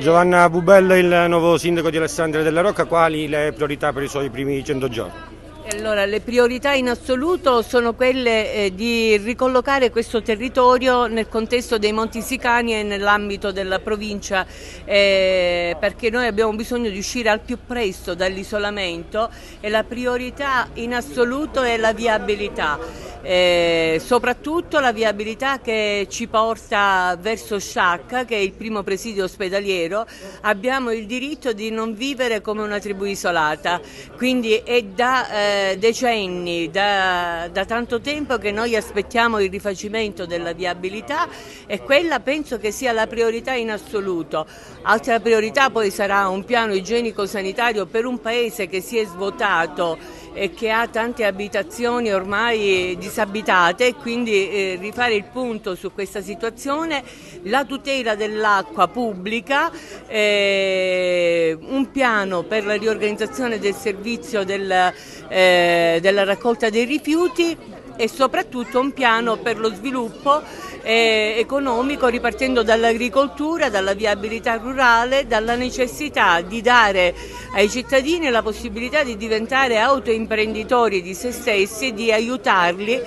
Giovanna Bubello, il nuovo sindaco di Alessandria della Rocca, quali le priorità per i suoi primi 100 giorni? Allora, le priorità in assoluto sono quelle di ricollocare questo territorio nel contesto dei Monti Sicani e nell'ambito della provincia, perché noi abbiamo bisogno di uscire al più presto dall'isolamento e la priorità in assoluto è la viabilità. Soprattutto la viabilità che ci porta verso Sciacca, che è il primo presidio ospedaliero. Abbiamo il diritto di non vivere come una tribù isolata, quindi è da decenni, da tanto tempo che noi aspettiamo il rifacimento della viabilità e quella penso che sia la priorità in assoluto. Altra priorità poi sarà un piano igienico-sanitario per un paese che si è svuotato e che ha tante abitazioni ormai disabitate, e quindi rifare il punto su questa situazione, la tutela dell'acqua pubblica, un piano per la riorganizzazione del servizio della raccolta dei rifiuti e soprattutto un piano per lo sviluppo economico ripartendo dall'agricoltura, dalla viabilità rurale, dalla necessità di dare ai cittadini la possibilità di diventare autoimprenditori di se stessi e di aiutarli